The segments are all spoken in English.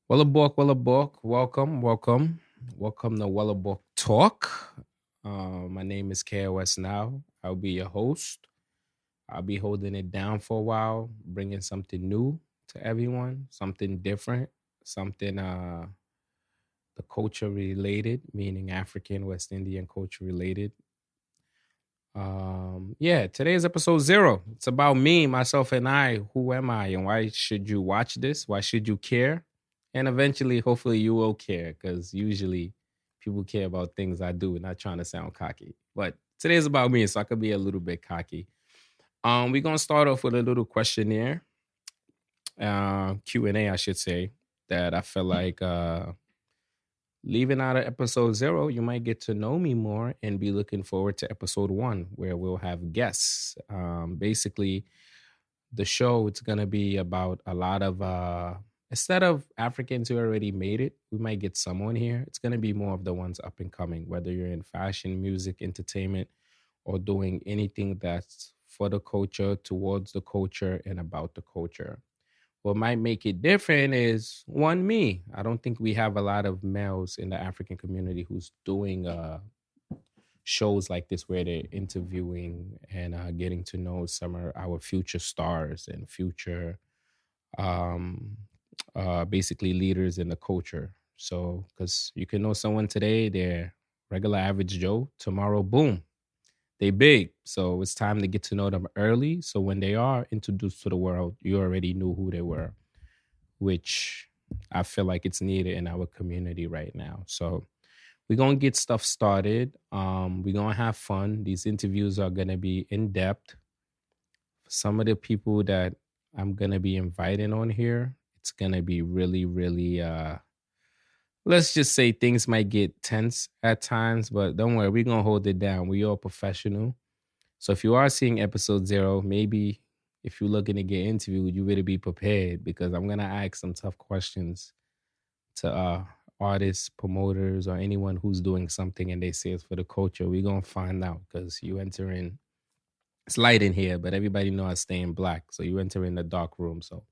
Walabok, welcome to Walabok Talk. My name is K.O.S. now. I'll be your host. I'll be holding it down for a while, bringing something new to everyone, something different, something the culture related, meaning African, West Indian culture related. Yeah, today's episode 0. It's about me, myself, and I. Who am I, and why should you watch this? Why should you care? And eventually, hopefully, you will care because usually people care about things I do. Not trying to sound cocky, but today's about me, so I could be a little bit cocky. We're gonna start off with a little questionnaire, Q&A, I should say, that I feel like leaving out of episode 0, you might get to know me more and be looking forward to episode 1, where we'll have guests. Basically, the show, it's going to be about a lot of, instead of Africans who already made it, we might get someone here. It's going to be more of the ones up and coming, whether you're in fashion, music, entertainment, or doing anything that's for the culture, towards the culture, and about the culture. What might make it different is one, me. I don't think we have a lot of males in the African community who's doing shows like this where they're interviewing and getting to know some of our future stars and future um, basically leaders in the culture. So, because you can know someone today, they're regular average Joe. Tomorrow, boom, they big. So it's time to get to know them early. So when they are introduced to the world, you already knew who they were, which I feel like it's needed in our community right now. So we're gonna get stuff started. We're gonna have fun. These interviews are gonna be in depth. Some of the people that I'm gonna be inviting on here, it's gonna be really, really let's just say things might get tense at times, but don't worry, we're gonna hold it down. We all professional. So if you are seeing episode 0, maybe if you're looking to get interviewed, you better be prepared because I'm gonna ask some tough questions to artists, promoters, or anyone who's doing something and they say it's for the culture. We're gonna find out because you enter in. It's light in here, but everybody know I stay in black, so you enter in the dark room. So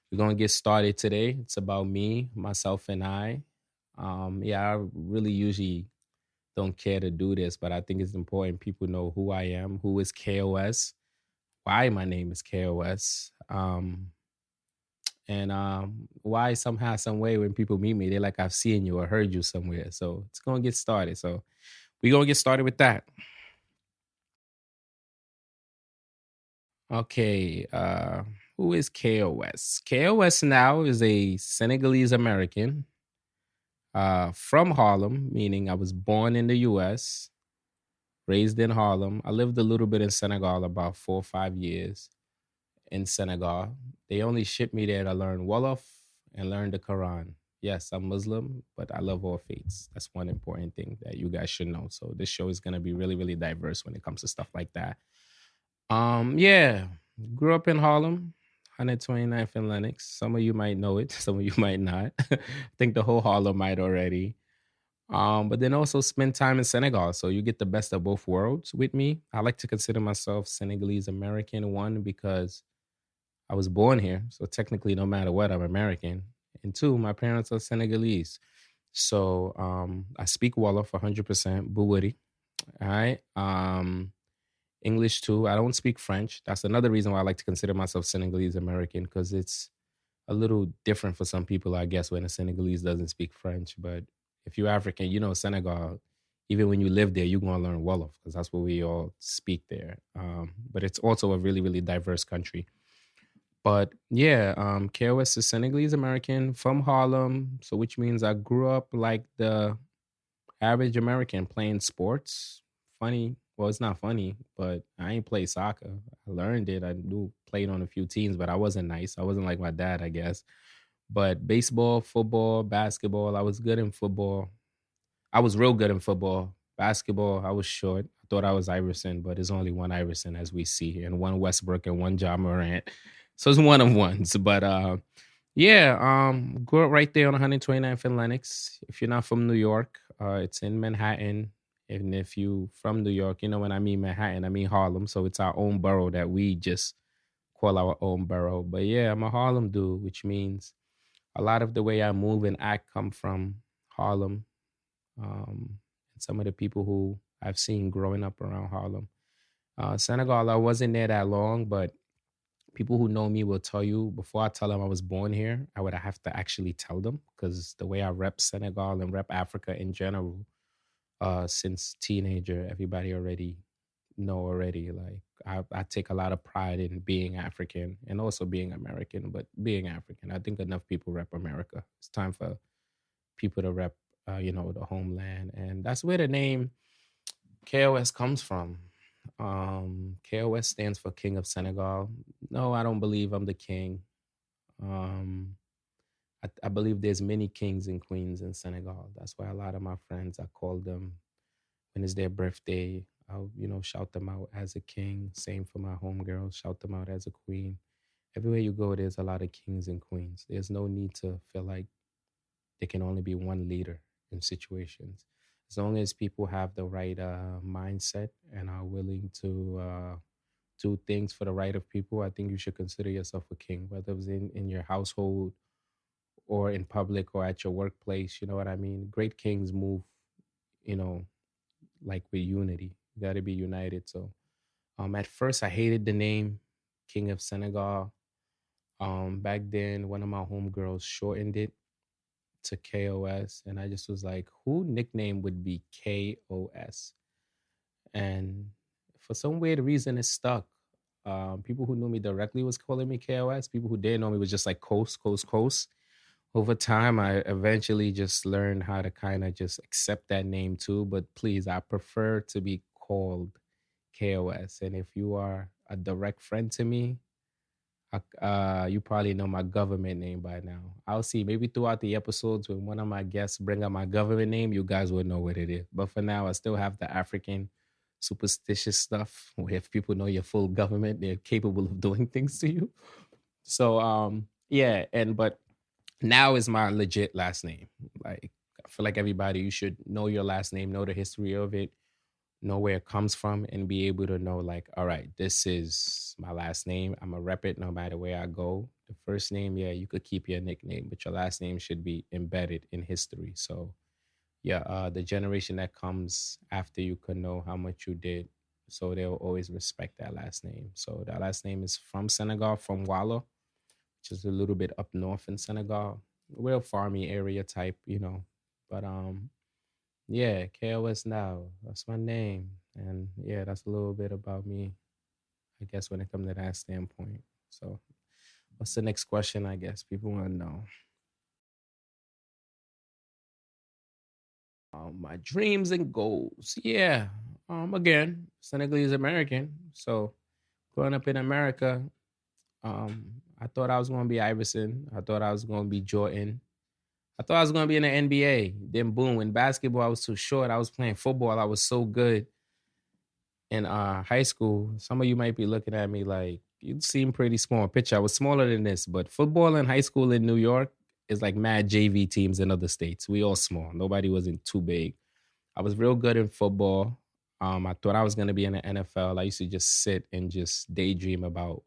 we're gonna get started today. It's about me, myself, and I. Yeah, I really usually don't care to do this, but I think it's important people know who I am, who is KOS, why my name is KOS, and why somehow, some way, when people meet me, they're like, I've seen you or heard you somewhere. So it's gonna get started. So we're gonna get started with that. Okay, who is KOS? KOS now is a Senegalese American from Harlem, meaning I was born in the US, raised in Harlem. I lived a little bit in Senegal, about 4 or 5 years in Senegal. They only shipped me there to learn Wolof and learn the Quran. Yes, I'm Muslim, but I love all faiths. That's one important thing that you guys should know. So this show is gonna be really, really diverse when it comes to stuff like that. Yeah, grew up in Harlem, 129th and Lenox. Some of you might know it, some of you might not. I think the whole Harlem might already. But then also spend time in Senegal. So you get the best of both worlds with me. I like to consider myself Senegalese American, one, because I was born here. So technically, no matter what, I'm American. And two, my parents are Senegalese. So I speak Wolof 100%, Buwari. All right. English too. I don't speak French. That's another reason why I like to consider myself Senegalese American, because it's a little different for some people, I guess, when a Senegalese doesn't speak French. But if you're African, you know Senegal, even when you live there, you're going to learn Wolof because that's what we all speak there. But it's also a really, really diverse country. But yeah, KOS is Senegalese American from Harlem. So which means I grew up like the average American playing sports. Funny. Well, it's not funny, but I ain't play soccer. I learned it. I knew played on a few teams, but I wasn't nice. I wasn't like my dad, I guess. But baseball, football, basketball, I was good in football. I was real good in football. Basketball, I was short. I thought I was Iverson, but there's only one Iverson as we see, and one Westbrook and one John Morant. So it's one of ones. But yeah, grew up right there on 129th and Lenox. If you're not from New York, it's in Manhattan. And if you from New York, you know when I mean Manhattan, I mean Harlem. So it's our own borough that we just call our own borough. But yeah, I'm a Harlem dude, which means A lot of the way I move and act come from Harlem. And some of the people who I've seen growing up around Harlem. Senegal, I wasn't there that long, but people who know me will tell you before I tell them I was born here, I would have to actually tell them because the way I rep Senegal and rep Africa in general, since teenager, everybody already know already. Like I take a lot of pride in being African and also being American, but being African. I think enough people rep America. It's time for people to rep, the homeland, and that's where the name KOS comes from. KOS stands for King of Senegal. No, I don't believe I'm the king. Um, I believe there's many kings and queens in Senegal. That's why a lot of my friends, I call them when it's their birthday. I'll, shout them out as a king. Same for my homegirls, shout them out as a queen. Everywhere you go, there's a lot of kings and queens. There's no need to feel like there can only be one leader in situations. As long as people have the right mindset and are willing to do things for the right of people, I think you should consider yourself a king, whether it's in your household or in public or at your workplace. You know what I mean? Great kings move, you know, like with unity. You got to be united. So, at first, I hated the name King of Senegal. Back then, one of my homegirls shortened it to KOS, and I just was like, who nickname would be KOS? And for some weird reason, it stuck. People who knew me directly was calling me KOS. People who didn't know me was just like Coast, Coast, Coast. Over time, I eventually just learned how to kind of just accept that name too. But please, I prefer to be called KOS. And if you are a direct friend to me, you probably know my government name by now. I'll see. Maybe throughout the episodes, when one of my guests bring up my government name, you guys will know what it is. But for now, I still have the African superstitious stuff where if people know your full government, they're capable of doing things to you. So yeah, and but now is my legit last name. Like I feel like everybody, you should know your last name, know the history of it, know where it comes from, and be able to know like, all right, this is my last name. I'm a rep it no matter where I go. The first name, yeah, you could keep your nickname, but your last name should be embedded in history. So yeah, the generation that comes after you could know how much you did. So they'll always respect that last name. So that last name is from Senegal, from Walla, which is a little bit up north in Senegal. Real farmy area type, you know. But yeah, KOS now. That's my name. And yeah, that's a little bit about me, I guess, when it comes to that standpoint. So what's the next question, I guess? People want to know. My dreams and goals. Yeah. Again, Senegalese American. So growing up in America, I thought I was gonna be Iverson. I thought I was gonna be Jordan. I thought I was gonna be in the NBA. Then boom, in basketball, I was too short. I was playing football. I was so good in high school. Some of you might be looking at me like you seem pretty small. Picture, I was smaller than this, but football in high school in New York is like mad JV teams in other states. We all small. Nobody wasn't too big. I was real good in football. I thought I was gonna be in the NFL. I used to just sit and just daydream about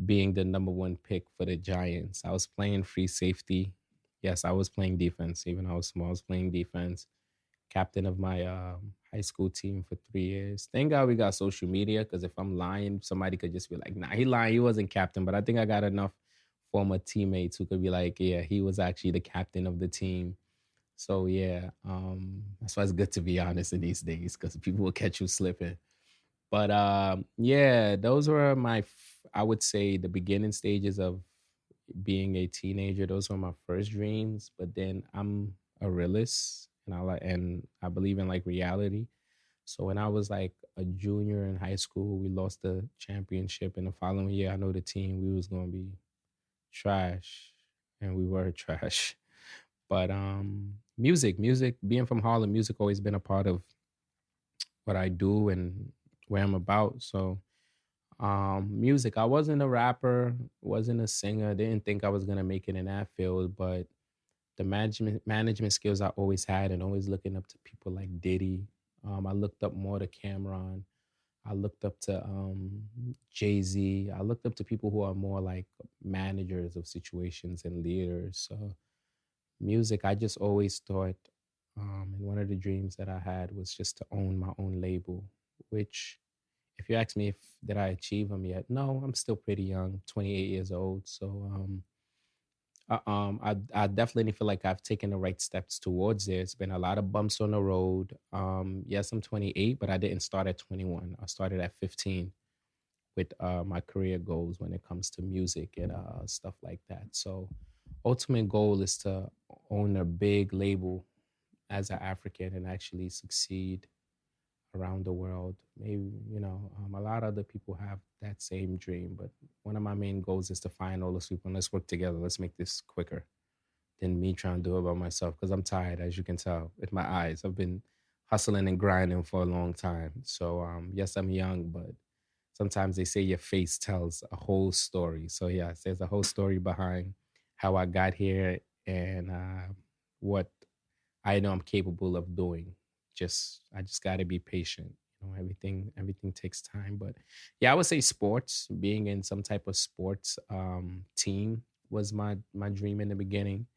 being the number one pick for the Giants. I was playing free safety. Yes, I was playing defense. Even though I was small, I was playing defense. Captain of my high school team for 3 years. Thank God we got social media because if I'm lying, somebody could just be like, nah, he lying. He wasn't captain. But I think I got enough former teammates who could be like, yeah, he was actually the captain of the team. So yeah, that's why it's good to be honest in these days because people will catch you slipping. But yeah, those were I would say, the beginning stages of being a teenager. Those were my first dreams. But then I'm a realist, and I believe in like reality. So when I was like a junior in high school, we lost the championship, and the following year, I know the team we was gonna be trash, and we were trash. But music, being from Harlem, music always been a part of what I do and where I'm about. So music. I wasn't a rapper, wasn't a singer, didn't think I was gonna make it in that field, but the management skills I always had and always looking up to people like Diddy. I looked up more to Cameron. I looked up to Jay-Z. I looked up to people who are more like managers of situations and leaders. So music, I just always thought, and one of the dreams that I had was just to own my own label, which if you ask me if did I achieve them yet, no, I'm still pretty young, 28 years old. So I definitely feel like I've taken the right steps towards it. It's been a lot of bumps on the road. Yes, I'm 28, but I didn't start at 21. I started at 15 with my career goals when it comes to music and stuff like that. So, ultimate goal is to own a big label as an African and actually succeed around the world. Maybe, a lot of other people have that same dream, but one of my main goals is to find all those people and let's work together. Let's make this quicker than me trying to do it by myself because I'm tired, as you can tell with my eyes. I've been hustling and grinding for a long time. So, yes, I'm young, but sometimes they say your face tells a whole story. So, yes, there's a whole story behind how I got here and what I know I'm capable of doing. I just got to be patient. Everything takes time. But yeah, I would say sports. Being in some type of sports team was my dream in the beginning.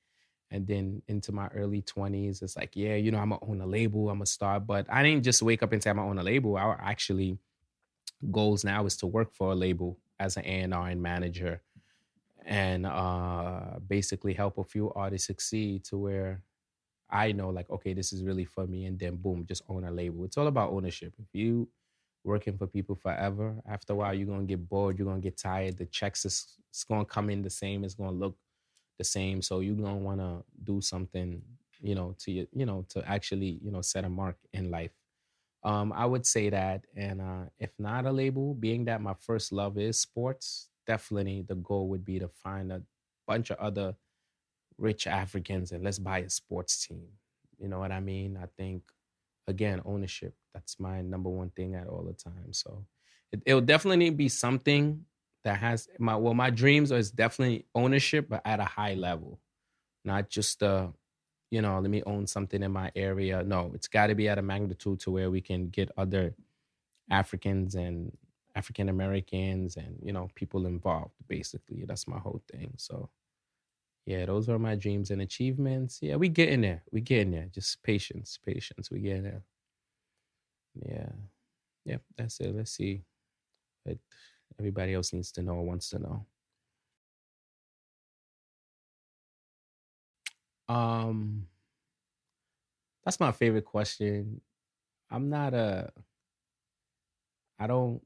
And then into my early 20s, it's like, yeah, I'm gonna own a label, I'm a star. But I didn't just wake up and say I'm gonna own a label. Our actually goals now is to work for a label as an A&R and manager and basically help a few artists succeed to where I know like, okay, this is really for me. And then boom, just own a label. It's all about ownership. If you working for people forever, after a while, you're going to get bored. You're going to get tired. The checks is it's going to come in the same. It's going to look the same. So you're going to want to do something, to actually, set a mark in life. I would say that. And if not a label, being that my first love is sports, definitely the goal would be to find a bunch of other rich Africans and let's buy a sports team. You know what I mean? I think again, ownership. That's my number one thing at all the time. So it'll definitely be something that has my dreams is definitely ownership, but at a high level, not just let me own something in my area. No, it's got to be at a magnitude to where we can get other Africans and African Americans and people involved. Basically, that's my whole thing. So yeah, those are my dreams and achievements. Yeah, we getting there. We getting there. Just patience, patience. We getting there. Yeah. Yep, that's it. Let's see what everybody else needs to know or wants to know. Um, that's my favorite question. I'm not a I don't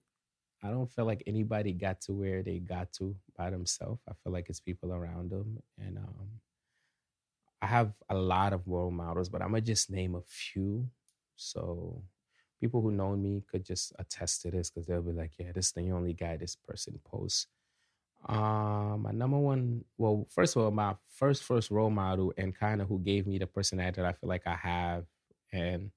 I don't feel like anybody got to where they got to by themselves. I feel like it's people around them. And I have a lot of role models, but I'm gonna just name a few. So people who know me could just attest to this because they'll be like, yeah, this is the only guy this person posts. My number one, well, first of all, my first role model and kind of who gave me the personality that I feel like I have and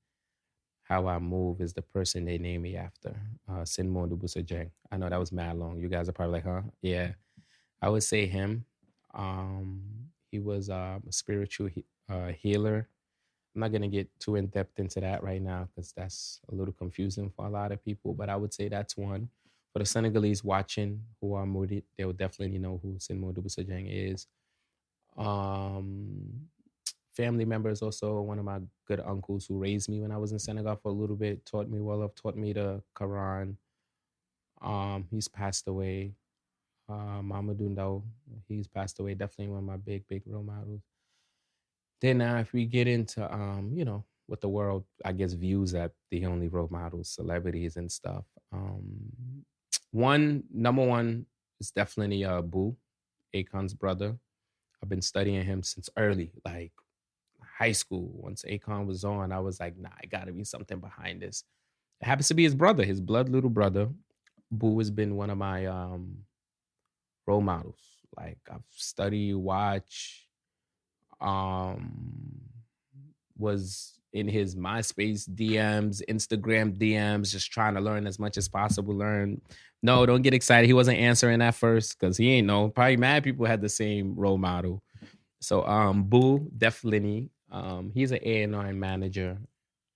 how I move is the person they name me after, Sinmo Dubusajeng. I know that was mad long. You guys are probably like, huh? Yeah, I would say him. He was a spiritual healer. I'm not gonna get too in depth into that right now because that's a little confusing for a lot of people. But I would say that's one. For the Senegalese watching who are Modi, they will definitely know who Sinmo Dubusajeng is. Um, Family members also one of my good uncles who raised me when I was in Senegal for a little bit, taught me well, taught me the Quran. He's passed away. Mamadou Ndao, he's passed away. Definitely one of my big role models. Then now, if we get into what the world I guess views at the only role models, celebrities and stuff. One number one is definitely Boo, Akon's brother. I've been studying him since early, like high school. Once Akon was on, I was like, nah, I gotta be something behind this. It happens to be his brother, his blood little brother. Boo has been one of my role models. Like I've studied, watch, um, was in his MySpace DMs, Instagram DMs, just trying to learn as much as possible. Learn. No, don't get excited. He wasn't answering at first because he ain't know. Probably mad people had the same role model. So Boo definitely he's an A&R manager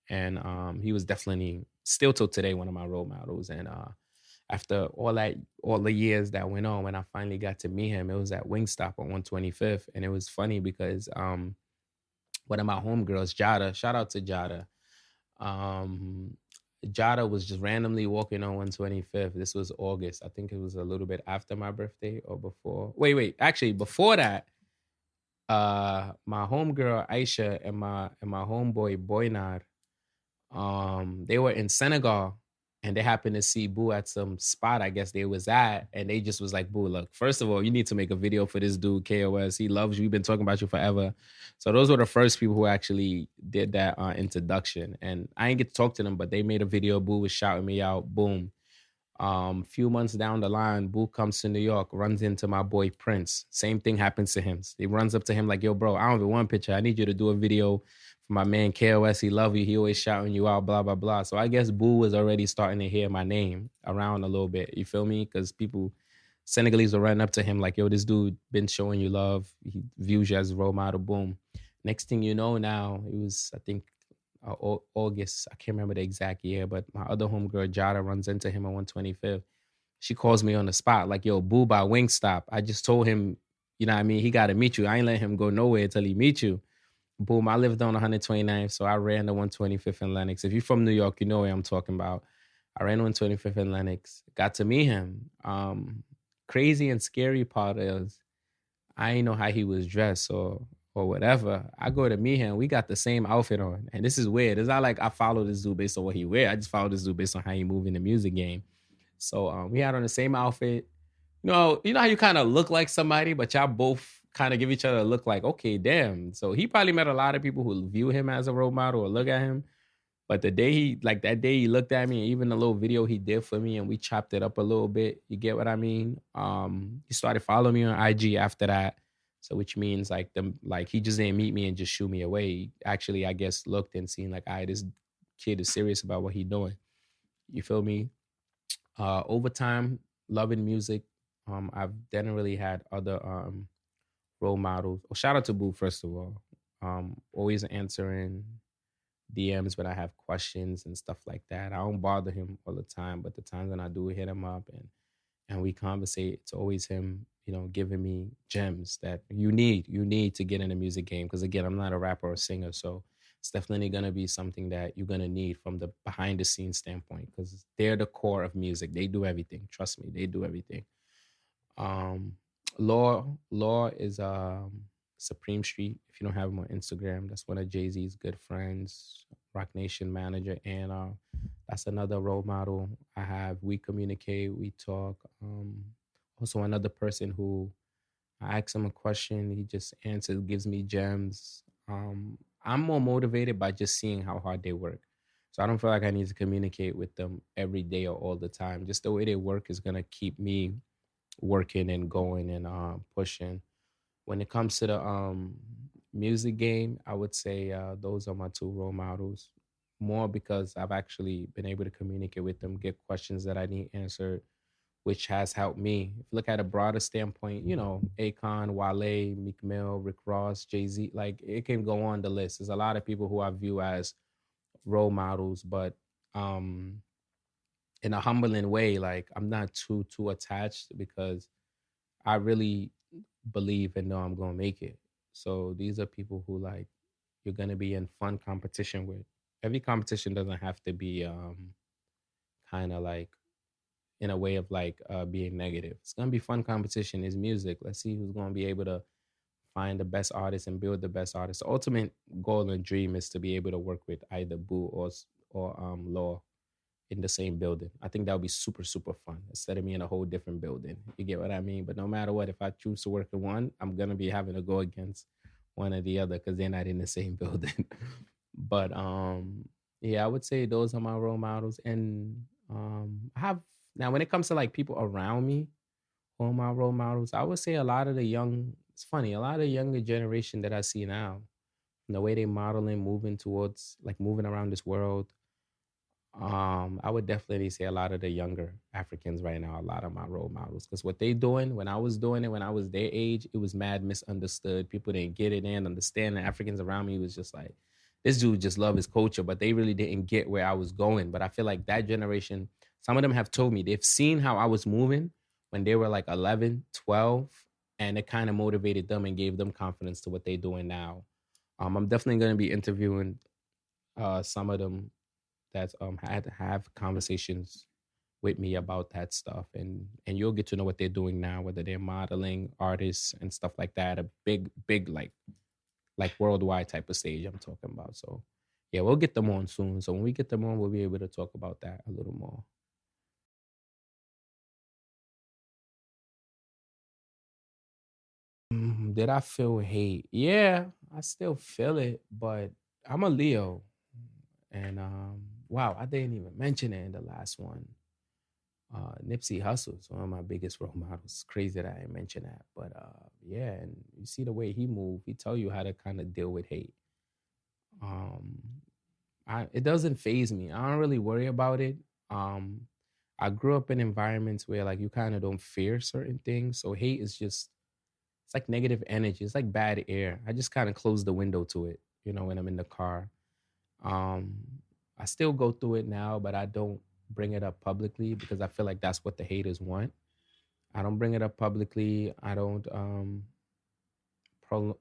and he was definitely still till today one of my role models. And after all the years that went on, when I finally got to meet him, it was at Wingstop on 125th. And it was funny because one of my homegirls, Jada, shout out to Jada. Um, Jada was just randomly walking on 125th. This was August. I think it was a little bit after my birthday or before. Wait. Actually, before that, my homegirl Aisha and my homeboy Boynard, they were in Senegal and they happened to see Boo at some spot I guess they was at, and they just was like, Boo, look, first of all, you need to make a video for this dude K.O.S. He loves you. We've been talking about you forever. So those were the first people who actually did that introduction, and I didn't get to talk to them, but they made a video. Boo was shouting me out. Boom. Few months down the line, Boo comes to New York, runs into my boy Prince. Same thing happens to him. He runs up to him like, yo, bro, I don't even want a picture. I need you to do a video for my man K.O.S. He love you. He always shouting you out, blah, blah, blah. So I guess Boo was already starting to hear my name around a little bit. You feel me? Because people, Senegalese will run up to him like, yo, this dude been showing you love. He views you as a role model. Boom. Next thing you know now, it was, I think, August. I can't remember the exact year, but my other homegirl Jada runs into him on 125th. She calls me on the spot, like, yo, Boo by Wingstop. I just told him, you know what I mean? He got to meet you. I ain't let him go nowhere until he meet you. Boom, I lived on 129th, so I ran the 125th in Lenox. If you're from New York, you know what I'm talking about. I ran 125th in Lenox. Got to meet him. Crazy and scary part is I ain't know how he was dressed or whatever. I go to meet him. We got the same outfit on. And this is weird. It's not like I follow this dude based on what he wear. I just follow this dude based on how he move in the music game. So we had on the same outfit. You know how you kind of look like somebody, but y'all both kind of give each other a look like, okay, damn. So he probably met a lot of people who view him as a role model or look at him. But the day that day he looked at me, and even the little video he did for me, and we chopped it up a little bit. You get what I mean? He started following me on IG after that. So which means like he just didn't meet me and just shoo me away. He actually, I guess, looked and seen like, all right, this kid is serious about what he doing. You feel me? Over time, loving music. I've generally had other role models. Oh, shout out to Boo, first of all. Always answering DMs when I have questions and stuff like that. I don't bother him all the time, but the times when I do hit him up and we conversate, it's always him, giving me gems that you need to get in the music game. Because again, I'm not a rapper or singer, so it's definitely gonna be something that you're gonna need from the behind the scenes standpoint, because they're the core of music. They do everything. Trust me, they do everything. Um, Law is Supreme Street. If you don't have him on Instagram, that's one of Jay-Z's good friends, Rock Nation manager, and that's another role model I have. We communicate, we talk. Also another person who I ask him a question, he just answers, gives me gems. I'm more motivated by just seeing how hard they work. So I don't feel like I need to communicate with them every day or all the time. Just the way they work is gonna keep me working and going and pushing. When it comes to the music game, I would say those are my two role models. More because I've actually been able to communicate with them, get questions that I need answered, which has helped me. If you look at a broader standpoint, Akon, Wale, Meek Mill, Rick Ross, Jay-Z, like it can go on the list. There's a lot of people who I view as role models, but in a humbling way, like I'm not too attached, because I really believe and know I'm gonna make it. So these are people who like you're gonna be in fun competition with. Every competition doesn't have to be kind of like in a way of like being negative. It's gonna be fun competition. Is music. Let's see who's gonna be able to find the best artist and build the best artist. The ultimate goal and dream is to be able to work with either Boo or Law in the same building. I think that would be super, super fun instead of me in a whole different building. You get what I mean? But no matter what, if I choose to work in one, I'm going to be having to go against one or the other because they're not in the same building. But yeah, I would say those are my role models. And I have, now when it comes to like people around me, who are my role models, I would say a lot of the young, it's funny, a lot of the younger generation that I see now, the way they modeling, moving towards like moving around this world, I would definitely say a lot of the younger Africans right now, a lot of my role models. Because what they doing, when I was doing it, when I was their age, it was mad misunderstood. People didn't get it and understand. The Africans around me was just like, this dude just love his culture, but they really didn't get where I was going. But I feel like that generation, some of them have told me they've seen how I was moving when they were like 11, 12, and it kind of motivated them and gave them confidence to what they're doing now. I'm definitely going to be interviewing some of them that had to have conversations with me about that stuff, and you'll get to know what they're doing now, whether they're modeling, artists, and stuff like that. A big like worldwide type of stage I'm talking about. So yeah, we'll get them on soon. So when we get them on, we'll be able to talk about that a little more. Did I feel hate? Yeah, I still feel it, but I'm a Leo, and wow, I didn't even mention it in the last one. Nipsey Hussle's one of my biggest role models. Crazy that I didn't mention that, but yeah, and you see the way he moved. He tell you how to kind of deal with hate. Um, it doesn't phase me. I don't really worry about it. Um, I grew up in environments where like you kind of don't fear certain things, so hate is just it's like negative energy. It's like bad air. I just kind of close the window to it, when I'm in the car. Um, I still go through it now, but I don't bring it up publicly because I feel like that's what the haters want. I don't bring it up publicly. I don't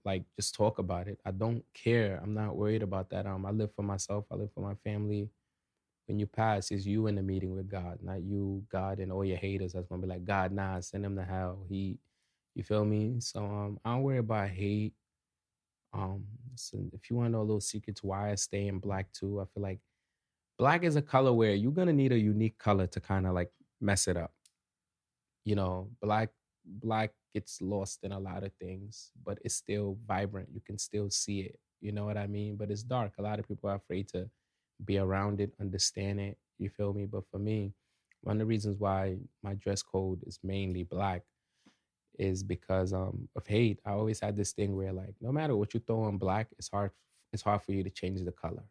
like just talk about it. I don't care. I'm not worried about that. I live for myself. I live for my family. When you pass, it's you in the meeting with God, not you, God, and all your haters. That's gonna be like, God, nah, send him to hell. You feel me? So I don't worry about hate. So if you want to know a little secret to why I stay in black too, I feel like black is a color where you're gonna need a unique color to kind of like mess it up. Black gets lost in a lot of things, but it's still vibrant. You can still see it. You know what I mean? But it's dark. A lot of people are afraid to be around it, understand it. You feel me? But for me, one of the reasons why my dress code is mainly black is because of hate. I always had this thing where like no matter what you throw on black, it's hard for you to change the color.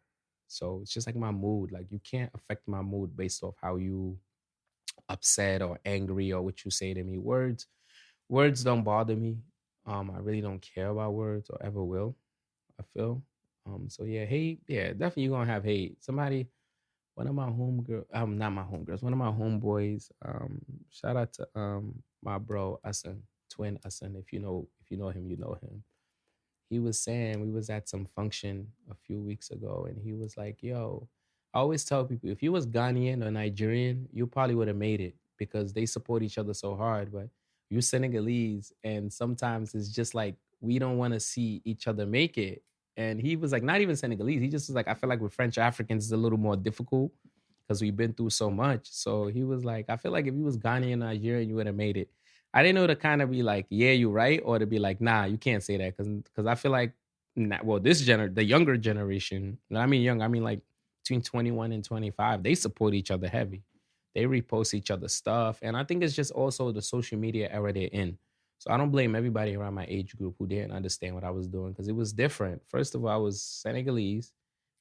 So it's just like my mood. Like you can't affect my mood based off how you upset or angry or what you say to me. Words don't bother me. I really don't care about words or ever will. I feel. So yeah, hate. Yeah, definitely you're gonna have hate. Somebody, one of my homegirls, not my homegirls, one of my homeboys. Shout out to my bro Asan, twin Asan. If you know him, you know him. He was saying we was at some function a few weeks ago, and he was like, "Yo, I always tell people if you was Ghanaian or Nigerian, you probably would have made it because they support each other so hard. But you Senegalese, and sometimes it's just like we don't want to see each other make it." And he was like, not even Senegalese. He just was like, I feel like with French Africans, it's a little more difficult because we've been through so much. So he was like, I feel like if you was Ghanaian, Nigerian, you would have made it. I didn't know to kind of be like, yeah, you're right, or to be like, nah, you can't say that because I feel like, well, the younger generation, and I mean young, I mean like between 21 and 25, they support each other heavy. They repost each other's stuff, and I think it's just also the social media era they're in. So I don't blame everybody around my age group who didn't understand what I was doing because it was different. First of all, I was Senegalese,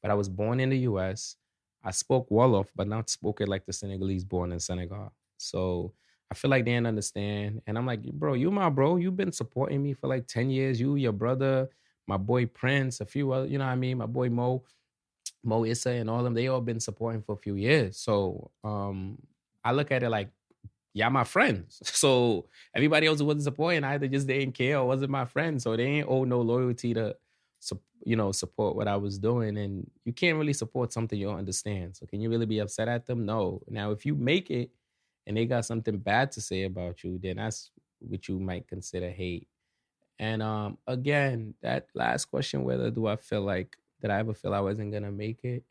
but I was born in the U.S. I spoke Wolof, but not spoke it like the Senegalese born in Senegal. So I feel like they didn't understand. And I'm like, bro, you my bro. You've been supporting me for like 10 years. You, your brother, my boy Prince, a few other, you know what I mean? My boy Mo Issa and all of them, they all been supporting for a few years. So I look at it like, y'all my friends. So everybody else who wasn't supporting either just didn't care or wasn't my friend. So they ain't owe no loyalty to support what I was doing. And you can't really support something you don't understand. So can you really be upset at them? No. Now if you make it and they got something bad to say about you, then that's what you might consider hate. And again, that last question, whether do I feel like did I ever feel I wasn't gonna make it?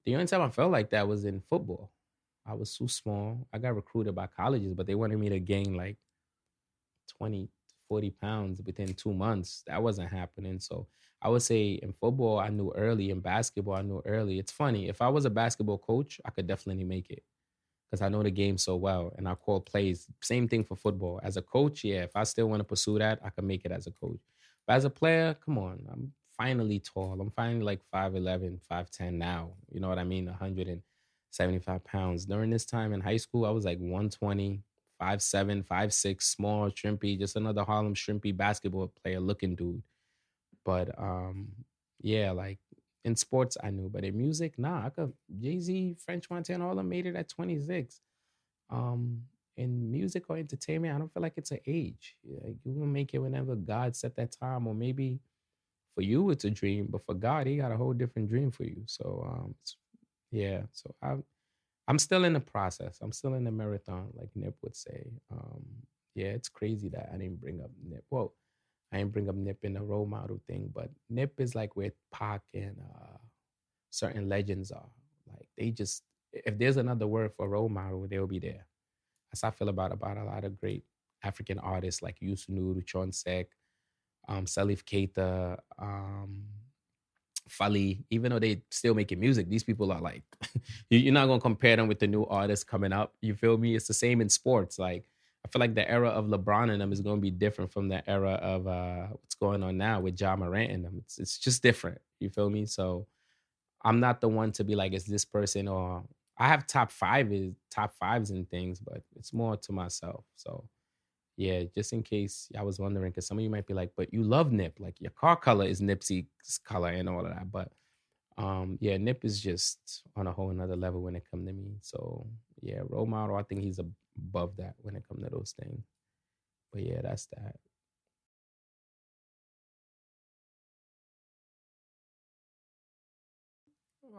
The only time I felt like that was in football. I was too small. I got recruited by colleges, but they wanted me to gain like 20, 40 pounds within 2 months. That wasn't happening. So I would say in football, I knew early. In basketball, I knew early. It's funny. If I was a basketball coach, I could definitely make it because I know the game so well and I call plays. Same thing for football. As a coach, yeah, if I still want to pursue that, I can make it as a coach. But as a player, come on, I'm finally tall. I'm finally like 5'11, 5'10 now. You know what I mean? 175 pounds. During this time in high school, I was like 120, 5'7, 5'6, small, shrimpy, just another Harlem shrimpy basketball player looking dude. But yeah, like In sports, I knew, but in music, nah. I could Jay-Z, French Montana, all of them made it at 26. Um, in music or entertainment, I don't feel like it's an age. Like you will make it whenever God set that time, or maybe for you it's a dream, but for God, He got a whole different dream for you. So yeah. So I'm still in the process. I'm still in the marathon, like Nip would say. Yeah, it's crazy that I didn't bring up Nip. Well, I didn't bring up Nip in the role model thing, but Nip is like where Pac and certain legends are. Like they just, if there's another word for role model, they'll be there. That's how I feel about a lot of great African artists like Youssou N'Dour, Chonsek, Salif Keita, Fali. Even though they still making music, these people are like, you're not gonna compare them with the new artists coming up. You feel me? It's the same in sports. Like I feel like the era of LeBron and them is gonna be different from the era of what's going on now with Ja Morant and them. It's just different. You feel me? So I'm not the one to be like, it's this person or I have top fives and things, but it's more to myself. So yeah, just in case I was wondering, because some of you might be like, but you love Nip, like your car color is Nipsey's color and all of that. But yeah, Nip is just on a whole another level when it come to me. So yeah, role model, I think he's above that when it come to those things. But yeah, that's that.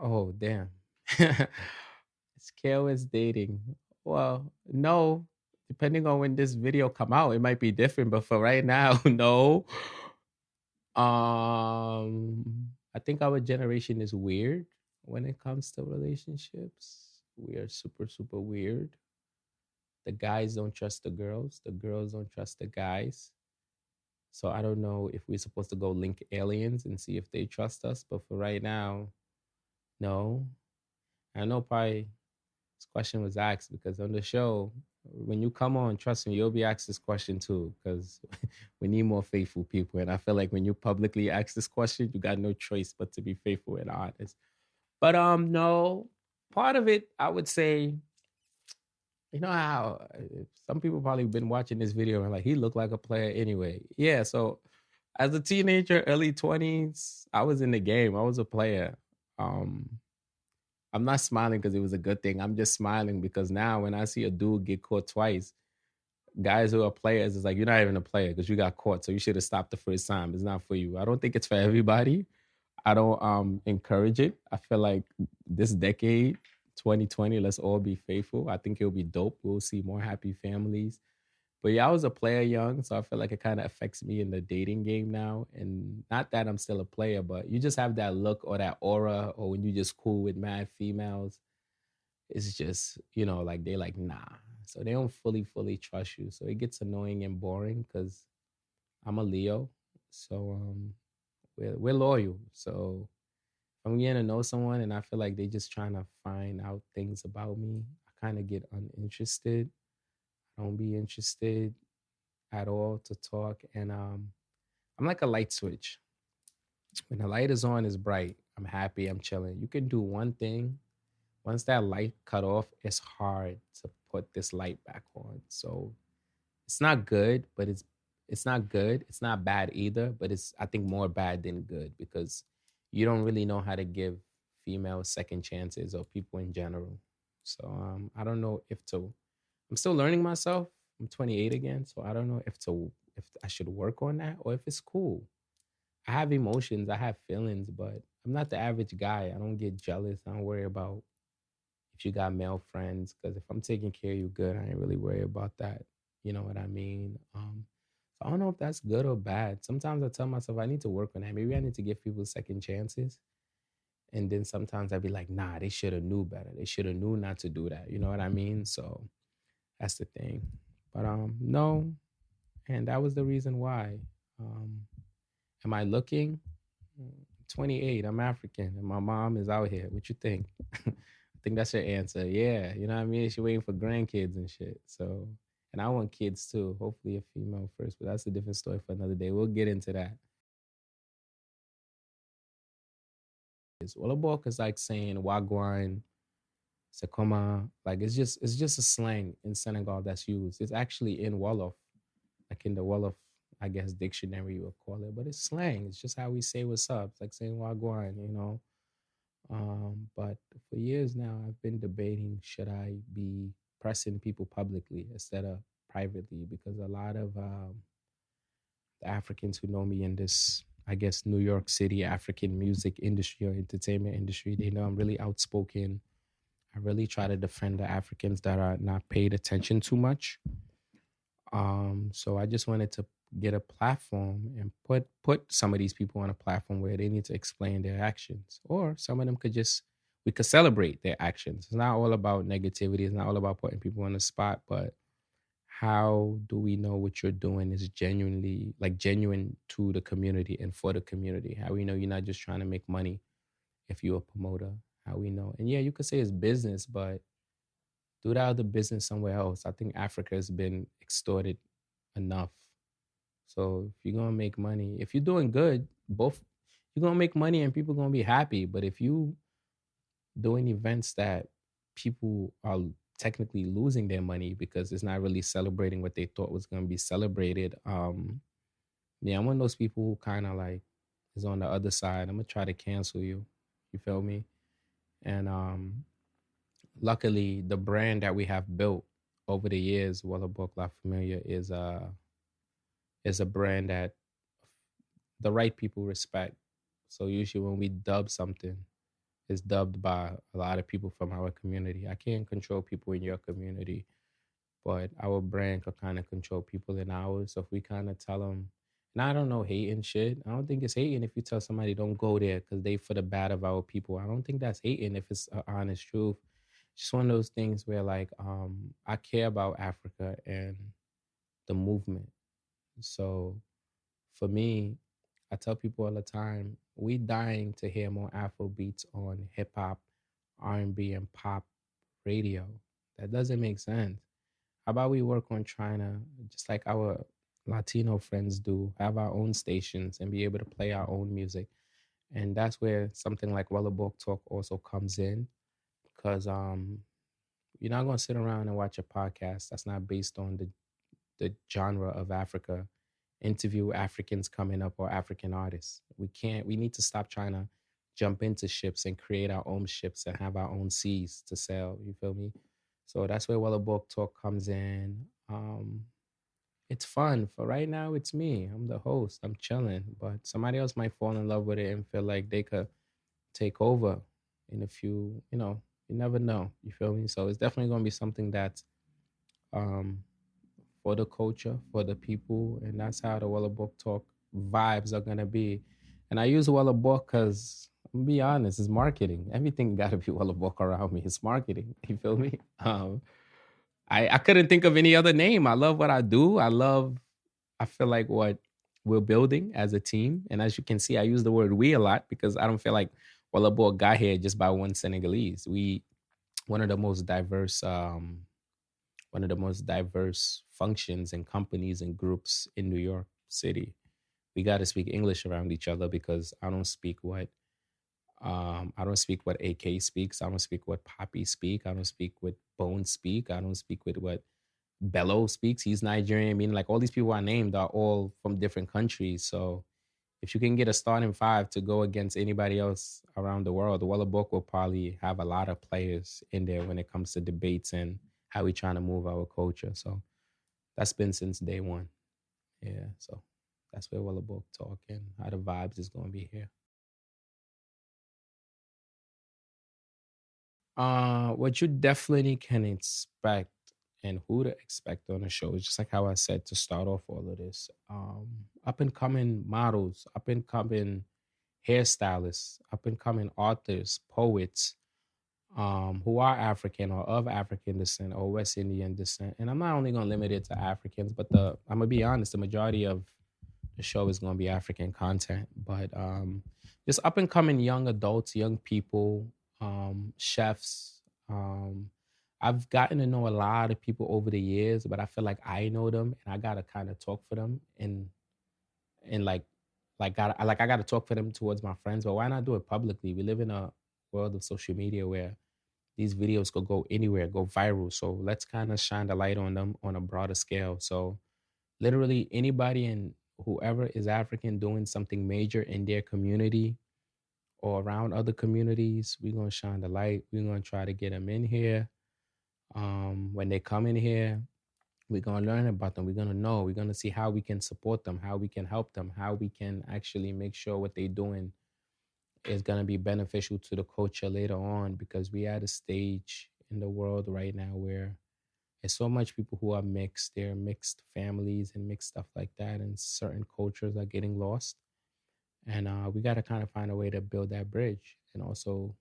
Oh damn. Is K.O.S dating? Well, no. Depending on when this video come out, it might be different. But for right now, no. I think our generation is weird when it comes to relationships. We are super, super weird. The guys don't trust the girls don't trust the guys. So I don't know if we're supposed to go link aliens and see if they trust us. But for right now, no. I know probably this question was asked because on the show, when you come on, trust me, you'll be asked this question too because we need more faithful people. And I feel like when you publicly ask this question, you got no choice but to be faithful and honest. But no, part of it, I would say, you know how some people probably been watching this video and like he looked like a player anyway. Yeah, so as a teenager, early 20s, I was in the game. I was a player. Um, I'm not smiling because it was a good thing. I'm just smiling because now when I see a dude get caught twice, guys who are players is like, you're not even a player because you got caught. So you should have stopped the first time. It's not for you. I don't think it's for everybody. I don't encourage it. I feel like this decade, 2020, let's all be faithful. I think it'll be dope. We'll see more happy families. But yeah, I was a player young, so I feel like it kind of affects me in the dating game now. And not that I'm still a player, but you just have that look or that aura, or when you just cool with mad females, it's just, like they like, nah. So they don't fully trust you. So it gets annoying and boring because I'm a Leo. So we're loyal. So if I'm getting to know someone and I feel like they just trying to find out things about me, I kind of get uninterested. I don't be interested at all to talk. And I'm like a light switch. When the light is on, it's bright. I'm happy. I'm chilling. You can do one thing. Once that light cut off, it's hard to put this light back on. So it's not good, but it's not good. It's not bad either, but it's I think more bad than good because you don't really know how to give females second chances or people in general. So I don't know if to. I'm still learning myself. I'm 28 again, so I don't know if I should work on that or if it's cool. I have emotions, I have feelings, but I'm not the average guy. I don't get jealous. I don't worry about if you got male friends because if I'm taking care of you good, I ain't really worry about that. You know what I mean? So I don't know if that's good or bad. Sometimes I tell myself I need to work on that. Maybe I need to give people second chances. And then sometimes I'd be like, nah, they should have knew better. They should have knew not to do that. You know what I mean? So that's the thing. But no, and that was the reason why. Um, am I looking? 28. I'm African, and my mom is out here. What you think? I think that's your answer. Yeah, you know what I mean. She waiting for grandkids and shit. So, and I want kids too. Hopefully, a female first, but that's a different story for another day. We'll get into that. Walabok is like saying wagwan, sekoma. Like it's just a slang in Senegal that's used. It's actually in Wolof, like in the Wolof, I guess dictionary you would call it, but it's slang. It's just how we say what's up. It's like saying wagwan. But for years now, I've been debating, should I be pressing people publicly instead of privately, because a lot of the Africans who know me in this, I guess, New York City African music industry or entertainment industry, they know I'm really outspoken. I really try to defend the Africans that are not paid attention too much. So I just wanted to get a platform and put some of these people on a platform where they need to explain their actions, or some of them could just, we could celebrate their actions. It's not all about negativity. It's not all about putting people on the spot, but how do we know what you're doing is genuinely, like, genuine to the community and for the community? How we know you're not just trying to make money if you're a promoter? How we know? And yeah, you could say it's business, but do that other business somewhere else. I think Africa has been extorted enough. So if you're gonna make money, if you're doing good, both, you're gonna make money and people gonna be happy. But if you doing events that people are technically losing their money because it's not really celebrating what they thought was gonna be celebrated, yeah, I'm one of those people who kind of like is on the other side. I'm gonna try to cancel you. You feel me? And luckily, the brand that we have built over the years, Walabok LaFamilia, is a brand that the right people respect. So usually when we dub something, it's dubbed by a lot of people from our community. I can't control people in your community, but our brand could kind of control people in ours. So if we kind of tell them, and I don't know, hating shit. I don't think it's hating if you tell somebody don't go there because they for the bad of our people. I don't think that's hating if it's an honest truth. Just one of those things where like I care about Africa and the movement. So for me, I tell people all the time, we dying to hear more Afro beats on hip hop, R&B, and pop radio. That doesn't make sense. How about we work on trying to, just like our Latino friends do, have our own stations and be able to play our own music. And that's where something like Walabok Talk also comes in, because you're not gonna sit around and watch a podcast that's not based on the genre of Africa, interview Africans coming up or African artists. We need to stop trying to jump into ships and create our own ships and have our own seas to sail. You feel me? So that's where Walabok Talk comes in. It's fun. For right now, it's me. I'm the host. I'm chilling. But somebody else might fall in love with it and feel like they could take over in a few, you never know. You feel me? So it's definitely gonna be something that's um for the culture, for the people, and that's how the Wellabok Talk vibes are gonna be. And I use Wellabok because I'm gonna be honest, it's marketing. Everything gotta be Wellabok around me. It's marketing. You feel me? I couldn't think of any other name. I love what I do. I feel like what we're building as a team. And as you can see, I use the word we a lot because I don't feel like Wellabok got here just by one Senegalese. We one of the most diverse one of the most diverse functions and companies and groups in New York City. We got to speak English around each other because I don't speak what AK speaks. I don't speak what Poppy speak. I don't speak what Bone speak. I don't speak with what Bello speaks. He's Nigerian. I mean, like all these people I named are all from different countries. So if you can get a starting five to go against anybody else around the world, the Wallabok will probably have a lot of players in there when it comes to debates and how we trying to move our culture. So that's been since day one. Yeah. So that's where Wallabok talk and how the vibes is going to be here. What you definitely can expect and who to expect on the show is just like how I said to start off all of this. Up and coming models, up and coming hairstylists, up and coming authors, poets, who are African or of African descent or West Indian descent. And I'm not only gonna limit it to Africans, but I'm gonna be honest, the majority of the show is gonna be African content. But just up and coming young adults, young people, chefs. I've gotten to know a lot of people over the years, but I feel like I know them and I gotta kind of talk for them and I gotta talk for them towards my friends. But why not do it publicly? We live in a world of social media where these videos could go anywhere, go viral. So let's kind of shine the light on them on a broader scale. So literally anybody and whoever is African doing something major in their community or around other communities, we're gonna shine the light. We're gonna try to get them in here. When they come in here, we're gonna learn about them. We're gonna know. We're gonna see how we can support them, how we can help them, how we can actually make sure what they're doing is gonna be beneficial to the culture later on. Because we at a stage in the world right now where there's so much people who are mixed. They're mixed families and mixed stuff like that, and certain cultures are getting lost. And we got to kind of find a way to build that bridge. And also,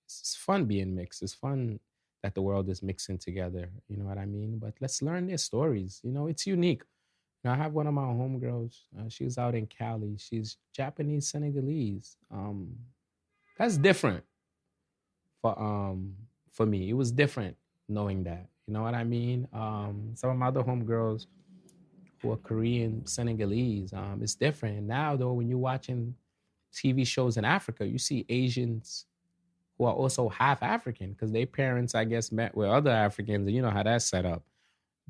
it's fun being mixed. It's fun that the world is mixing together. You know what I mean? But let's learn their stories. You know, it's unique. I have one of my homegirls. She's out in Cali. She's Japanese Senegalese. That's different for me. It was different knowing that. You know what I mean? Some of my other homegirls who are Korean Senegalese. It's different. Now though, when you're watching TV shows in Africa, you see Asians who are also half African because their parents, I guess, met with other Africans, and you know how that's set up.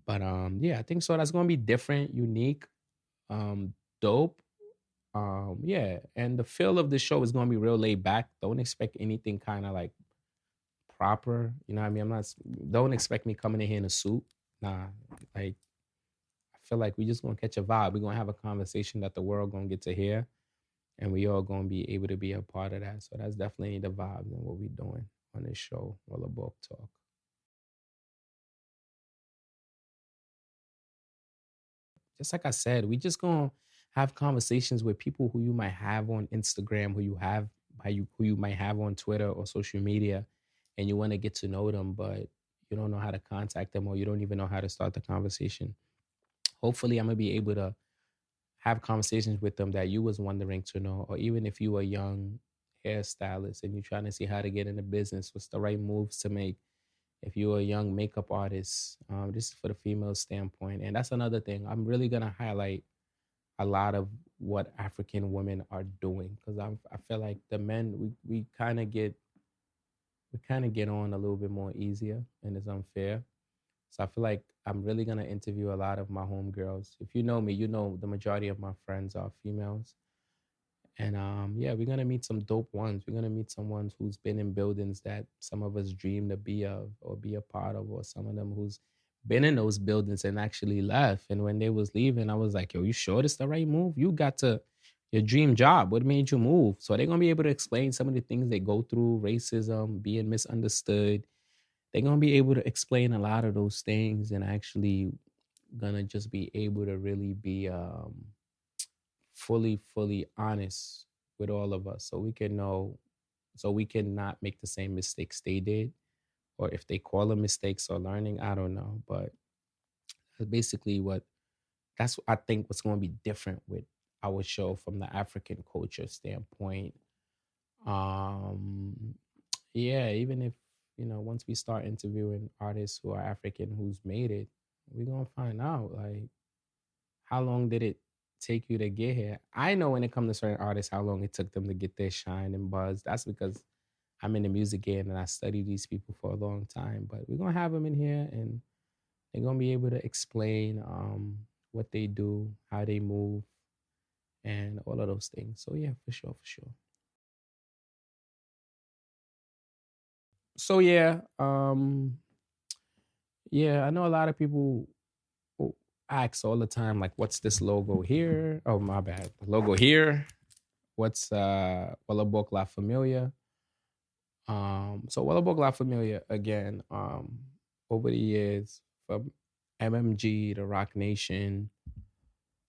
But yeah, I think so. That's gonna be different, unique, dope. Yeah, and the feel of the show is gonna be real laid back. Don't expect anything kind of like proper. You know what I mean? I'm not. Don't expect me coming in here in a suit. Nah, like I feel like we just gonna catch a vibe. We're gonna have a conversation that the world gonna get to hear, and we all gonna be able to be a part of that. So that's definitely the vibes and what we're doing on this show, Walabok Talk. Just like I said, we just gonna have conversations with people who you might have on Instagram, who you might have on Twitter or social media, and you want to get to know them, but you don't know how to contact them or you don't even know how to start the conversation. Hopefully, I'm gonna be able to have conversations with them that you was wondering to know, or even if you are a young hairstylist and you're trying to see how to get into business, what's the right moves to make. If you're a young makeup artist, this is for the female standpoint. And that's another thing. I'm really gonna highlight a lot of what African women are doing because I feel like the men we kind of get on a little bit more easier and it's unfair. So I feel like I'm really gonna interview a lot of my homegirls. If you know me, you know the majority of my friends are females. And yeah, we're gonna meet some dope ones. We're gonna meet someone who's been in buildings that some of us dream to be of or be a part of, or some of them who's been in those buildings and actually left. And when they was leaving, I was like, yo, you sure this the right move? You got to your dream job. What made you move? So they're gonna be able to explain some of the things they go through, racism, being misunderstood. They're gonna be able to explain a lot of those things and actually gonna just be able to really be fully honest with all of us so we can know so we can not make the same mistakes they did, or if they call them mistakes or learning, I don't know. But that's basically what that's I think what's going to be different with our show from the African culture standpoint. um yeah, even if once we start interviewing artists who are African who's made it, we're going to find out like how long did it take you to get here? I know when it comes to certain artists, how long it took them to get their shine and buzz. That's because I'm in the music game and I study these people for a long time. But we're gonna have them in here, and they're gonna be able to explain what they do, how they move, and all of those things. So yeah, for sure, for sure. So yeah, I know a lot of people who ask all the time, like, what's this logo here? Oh, my bad. Logo here. What's Walabok La Familia? So Walabok La Familia again, over the years from MMG to Rock Nation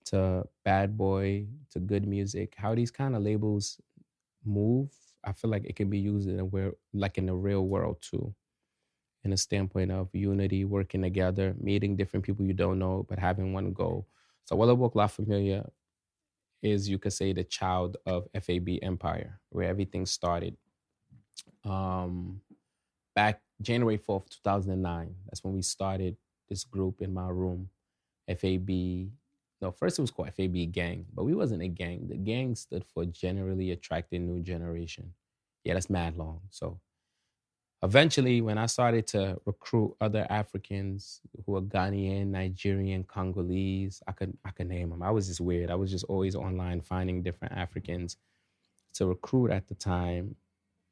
to Bad Boy to Good Music, how these kind of labels move, I feel like it can be used in a like in the real world too, in a standpoint of unity, working together, meeting different people you don't know, but having one goal. So Walabok La Familia is, you could say, the child of FABEMPIRE, where everything started. Um, Back January 4th, 2009. That's when we started this group in my room. FAB. No, first it was called FAB Gang, but we wasn't a gang. The gang stood for Generally Attracting New Generation. Yeah, that's mad long. So eventually, when I started to recruit other Africans who are Ghanaian, Nigerian, Congolese, I could name them. I was just weird. I was just always online finding different Africans to recruit at the time,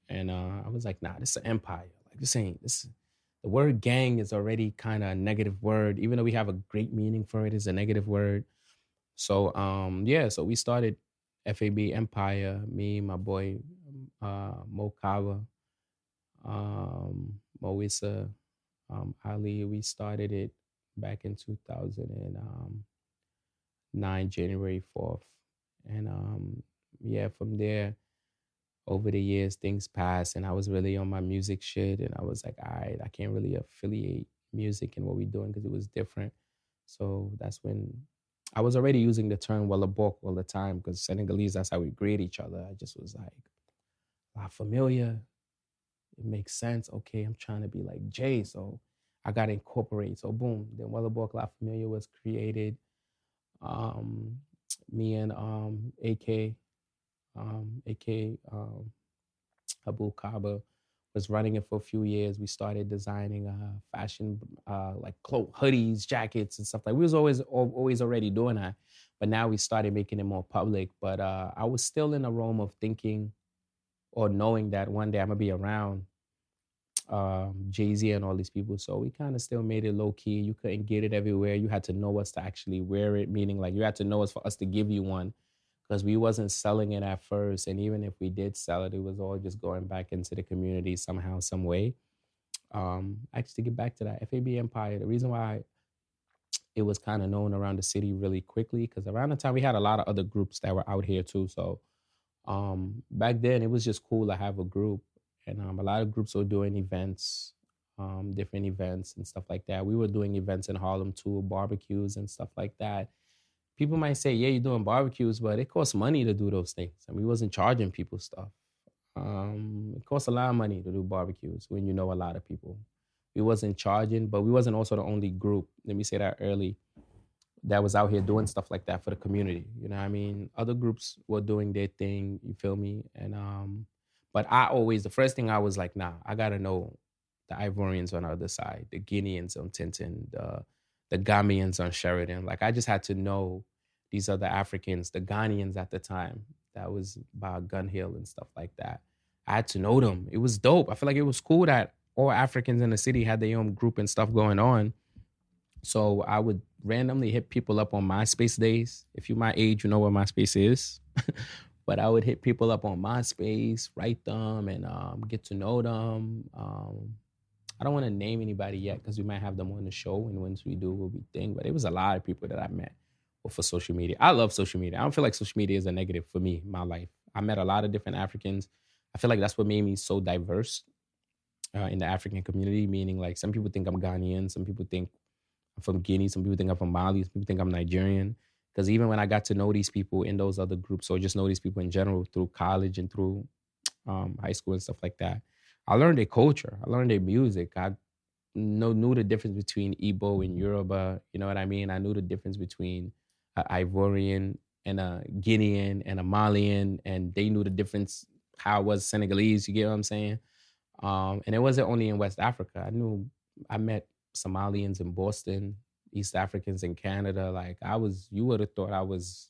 and I was like, nah, this is an empire. Like this ain't this. The word gang is already kind of a negative word, even though we have a great meaning for it. It's a negative word. So yeah, so we started FAB Empire. Me, my boy Mo Kava, Moisa, Ali. We started it back in 2009, January 4th, and yeah, from there over the years things passed, and I was really on my music shit, and I was like, all right, I can't really affiliate music and what we're doing because it was different. So that's when I was already using the term Walabok all the time because Senegalese, that's how we greet each other. I just was like, La Familia, it makes sense. Okay, I'm trying to be like Jay, so I got to incorporate. So boom, then Walabok La Familia was created. Um, Me and AK Abu Kaba was running it for a few years. We started designing fashion, like hoodies, jackets, and stuff like. We was always already doing that, but now we started making it more public. But I was still in the realm of thinking or knowing that one day I'm gonna be around Jay-Z and all these people. So we kind of still made it low key. You couldn't get it everywhere. You had to know us to actually wear it, meaning like you had to know us for us to give you one because we wasn't selling it at first. And even if we did sell it, it was all just going back into the community somehow, some way. Actually, to get back to that, FAB Empire, the reason why it was kind of known around the city really quickly, because around the time we had a lot of other groups that were out here too. So back then it was just cool to have a group, and a lot of groups were doing events, different events and stuff like that. We were doing events in Harlem too, barbecues and stuff like that. People might say, yeah, you're doing barbecues, but it costs money to do those things, and we wasn't charging people stuff. It costs a lot of money to do barbecues when you know a lot of people. We wasn't charging, but we wasn't also the only group. Let me say that early, that was out here doing stuff like that for the community. You know what I mean? Other groups were doing their thing, you feel me? And but I always, the first thing I was like, nah, I gotta know the Ivorians on the other side, the Guineans on Tintin, the Gambians on Sheridan. Like I just had to know these other Africans, the Ghanaians at the time, that was by Gun Hill and stuff like that. I had to know them. It was dope. I feel like it was cool that all Africans in the city had their own group and stuff going on. So I would randomly hit people up on MySpace days. If you my age, you know what MySpace is. But I would hit people up on MySpace, write them, and get to know them. I don't want to name anybody yet because we might have them on the show, and once we do, we'll be thing. But it was a lot of people that I met for social media. I love social media. I don't feel like social media is a negative for me, my life. I met a lot of different Africans. I feel like that's what made me so diverse in the African community. Meaning, like some people think I'm Ghanaian, some people think I'm from Guinea. Some people think I'm from Mali. Some people think I'm Nigerian. Because even when I got to know these people in those other groups, or just know these people in general through college and through high school and stuff like that, I learned their culture. I learned their music. I knew the difference between Igbo and Yoruba. You know what I mean? I knew the difference between an Ivorian and a Guinean and a Malian, and they knew the difference how it was Senegalese. You get what I'm saying? And it wasn't only in West Africa. I met Somalians in Boston, East Africans in Canada. Like you would have thought I was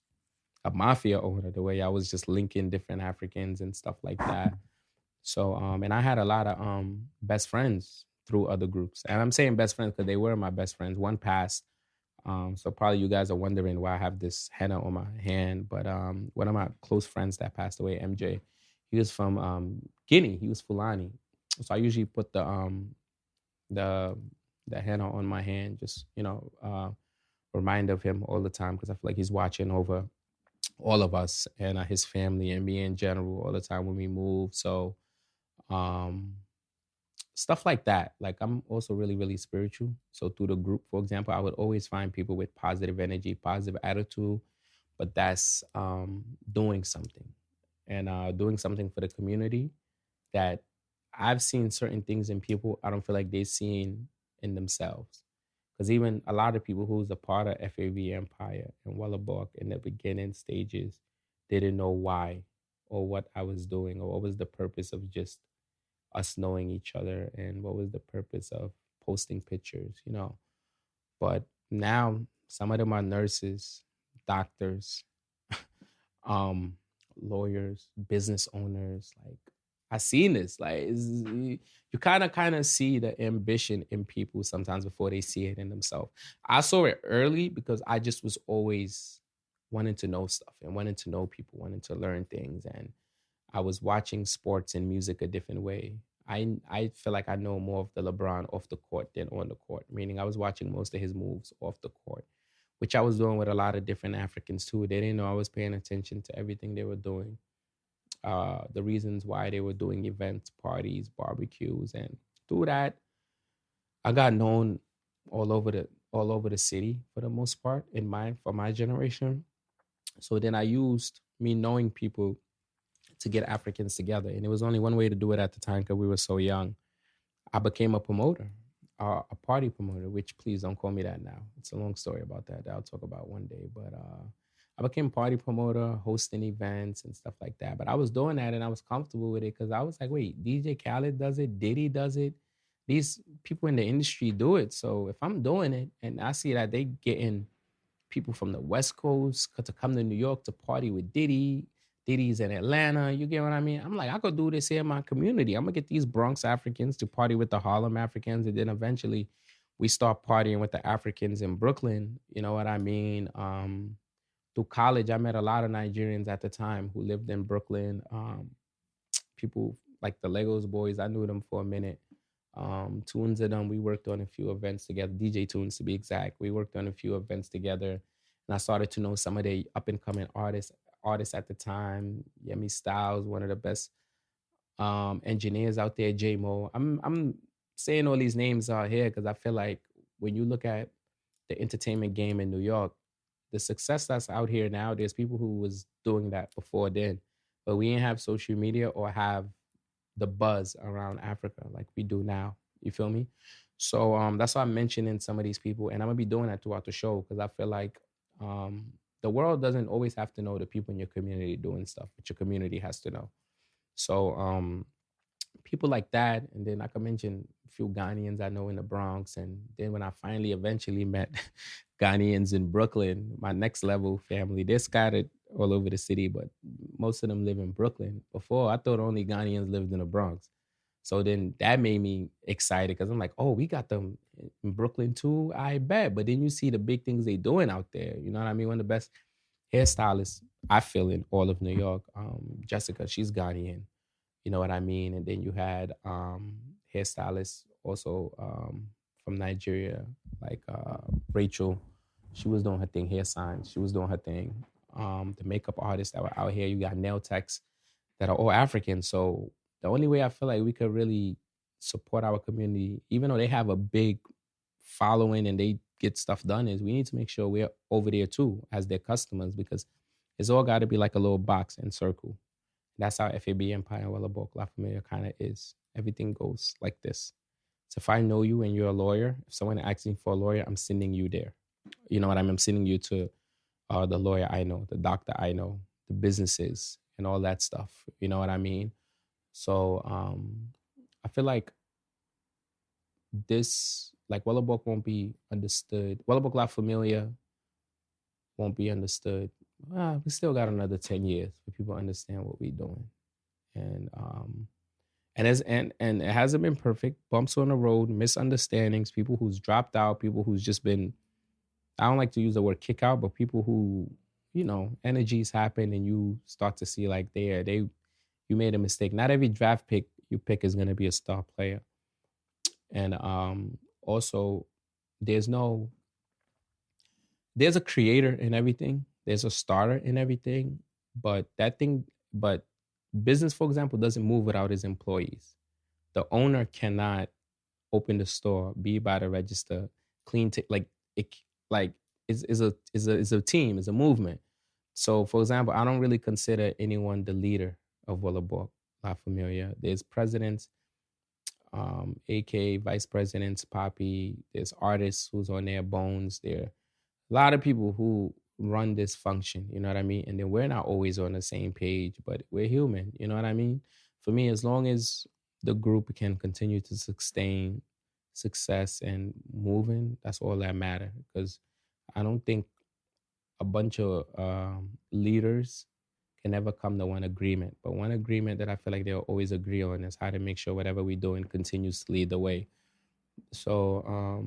a mafia owner the way I was just linking different Africans and stuff like that. So, and I had a lot of best friends through other groups. And I'm saying best friends because they were my best friends. One passed. So probably you guys are wondering why I have this henna on my hand. But one of my close friends that passed away, MJ, he was from Guinea. He was Fulani. So I usually put the the henna on my hand, just remind of him all the time because I feel like he's watching over all of us and his family and me in general all the time when we move. So um, stuff like that. Like I'm also really really spiritual. So through the group, for example, I would always find people with positive energy, positive attitude, but that's doing something and doing something for the community that I've seen certain things in people I don't feel like they've seen in themselves. Because even a lot of people who's a part of FAV Empire and Wellabok in the beginning stages didn't know why or what I was doing or what was the purpose of just us knowing each other and what was the purpose of posting pictures. But now some of them are nurses, doctors, um, lawyers, business owners. Like I seen this. Like you kind of see the ambition in people sometimes before they see it in themselves. I saw it early because I just was always wanting to know stuff and wanting to know people, wanting to learn things, and I was watching sports and music a different way. I feel like I know more of the LeBron off the court than on the court, meaning I was watching most of his moves off the court, which I was doing with a lot of different Africans too. They didn't know I was paying attention to everything they were doing, the reasons why they were doing events, parties, barbecues, and through that, I got known all over the city for the most part in my for my generation. So then I used me knowing people to get Africans together. And it was only one way to do it at the time because we were so young. I became a promoter, a party promoter, which please don't call me that now. It's a long story about that I'll talk about one day. But I became party promoter, hosting events and stuff like that. But I was doing that and I was comfortable with it because I was like, wait, DJ Khaled does it, Diddy does it. These people in the industry do it. So if I'm doing it and I see that they getting people from the West Coast to come to New York to party with Diddy. Diddy's in Atlanta. You get what I mean? I'm like, I could do this here in my community. I'm gonna get these Bronx Africans to party with the Harlem Africans, and then eventually we start partying with the Africans in Brooklyn. You know what I mean? Through college, I met a lot of Nigerians at the time who lived in Brooklyn. People like the Legos boys, I knew them for a minute. Tunes and them, we worked on a few events together. DJ Tunes to be exact. We worked on a few events together, and I started to know some of the up and coming artists at the time. Yemi Styles, one of the best engineers out there. J Mo. I'm saying all these names out here because I feel like when you look at the entertainment game in New York, the success that's out here now, there's people who was doing that before then, but we didn't have social media or have the buzz around Africa like we do now. You feel me? So that's why I'm mentioning some of these people, and I'm gonna be doing that throughout the show because I feel like um, the world doesn't always have to know the people in your community doing stuff, but your community has to know. So people like that, and then I can mention a few Ghanaians I know in the Bronx, and then when I finally eventually met Ghanaians in Brooklyn, my next level family, they're scattered all over the city, but most of them live in Brooklyn. Before I thought only Ghanaians lived in the Bronx, so then that made me excited because I'm like, oh, we got them in Brooklyn too. I bet. But then you see the big things they doing out there. You know what I mean? One of the best hairstylists I feel in all of New York. Jessica, she's Ghanaian. You know what I mean? And then you had hairstylists also from Nigeria, like Rachel. She was doing her thing, hair science. She was doing her thing. The makeup artists that were out here. You got nail techs that are all African. So the only way I feel like we could really support our community, even though they have a big following and they get stuff done, is we need to make sure we're over there too as their customers because it's all got to be like a little box and circle. That's how FABEMPIRE and Walabok LaFamilia kind of is. Everything goes like this. So if I know you and you're a lawyer, if someone asks me for a lawyer, I'm sending you there. You know what I mean? I'm sending you to the lawyer I know, the doctor I know, the businesses and all that stuff. You know what I mean? So I feel like this, like Walabok won't be understood. Walabok LaFamilia won't be understood. We still got another 10 years for people to understand what we're doing. And it hasn't been perfect. Bumps on the road, misunderstandings, people who's dropped out, people who's just been, I don't like to use the word kick out, but people who, you know, energies happen and you start to see like you made a mistake. Not every draft pick you pick is gonna be a star player. And also there's no there's a creator in everything. There's a starter in everything. But business, for example, doesn't move without its employees. The owner cannot open the store, be by the register, like it like is a team, is a movement. So for example, I don't really consider anyone the leader of Walabok La Familia. There's presidents, AK vice presidents, Poppy, there's artists who's on their bones, there a lot of people who run this function, you know what I mean? And then we're not always on the same page, but we're human, you know what I mean? For me, as long as the group can continue to sustain success and moving, that's all that matter. Because I don't think a bunch of leaders can never come to one agreement. But one agreement that I feel like they'll always agree on is how to make sure whatever we're doing continues to lead the way. So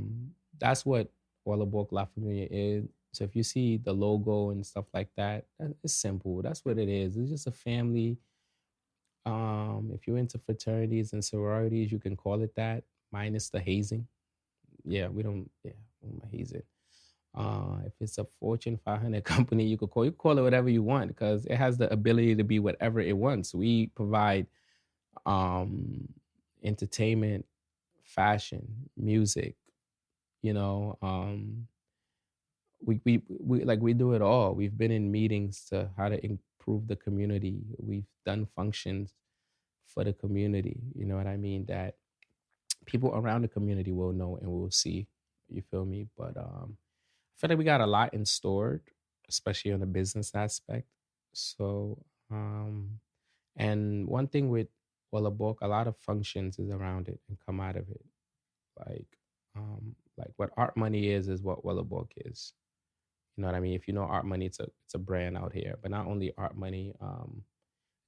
that's what Walabok LaFamilia is. So if you see the logo and stuff like that, it's simple. That's what it is. It's just a family. If you're into fraternities and sororities, you can call it that, minus the hazing. Yeah, we don't. Yeah, we don't haze it. If it's a Fortune 500 company, you call it whatever you want because it has the ability to be whatever it wants. We provide um, entertainment, fashion, music. You know, we like we do it all. We've been in meetings to how to improve the community. We've done functions for the community. You know what I mean? That people around the community will know and will see. You feel me? But I feel like we got a lot in stored, especially on the business aspect. So, um, and one thing with Wallabok, a lot of functions is around it and come out of it. Like, like what art money is what Wallabok is. You know what I mean? If you know art money, it's a brand out here. But not only art money,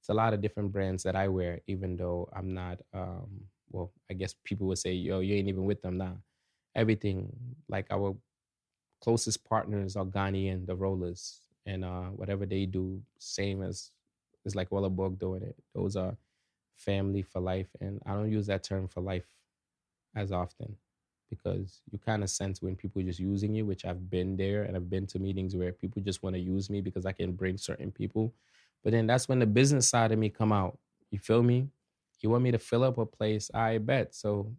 it's a lot of different brands that I wear, even though I'm not well, I guess people would say, yo, you ain't even with them now. Everything, like our closest partners are Ghanaian, the rollers, and whatever they do, same as it's like Wallabog doing it. Those are family for life, and I don't use that term for life as often because you kind of sense when people are just using you, which I've been there and I've been to meetings where people just want to use me because I can bring certain people. But then that's when the business side of me come out. You feel me? You want me to fill up a place? I bet. So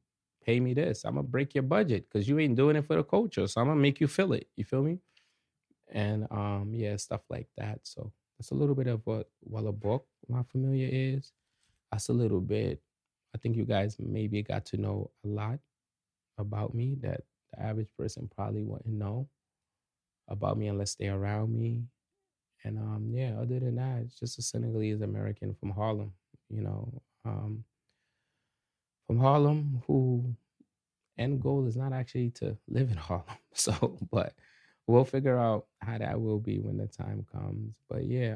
pay me this. I'm gonna break your budget because you ain't doing it for the culture. So I'm gonna make you fill it. You feel me? And yeah, stuff like that. So that's a little bit of what Wallabok my familiar is. That's a little bit. I think you guys maybe got to know a lot about me that the average person probably wouldn't know about me unless they're around me. And yeah, other than that, it's just a Senegalese American from Harlem, you know, from Harlem who end goal is not actually to live in Harlem. So, but we'll figure out how that will be when the time comes. But yeah,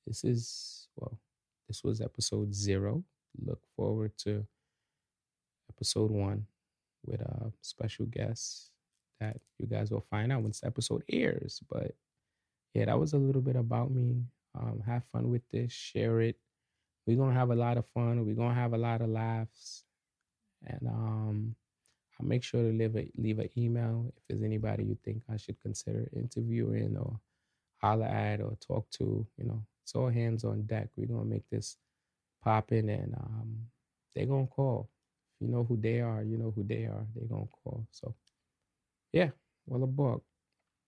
this is well, this was episode 0. Look forward to episode 1 with a special guest that you guys will find out once the episode airs. But yeah, that was a little bit about me. Have fun with this, share it. We're gonna have a lot of fun. We're gonna have a lot of laughs. And I'll make sure to leave an email if there's anybody you think I should consider interviewing or holler at or talk to. You know, it's all hands on deck. We're gonna make this popping, and they're gonna call. If you know who they are, you know who they are. They're gonna call. So yeah, well, a book.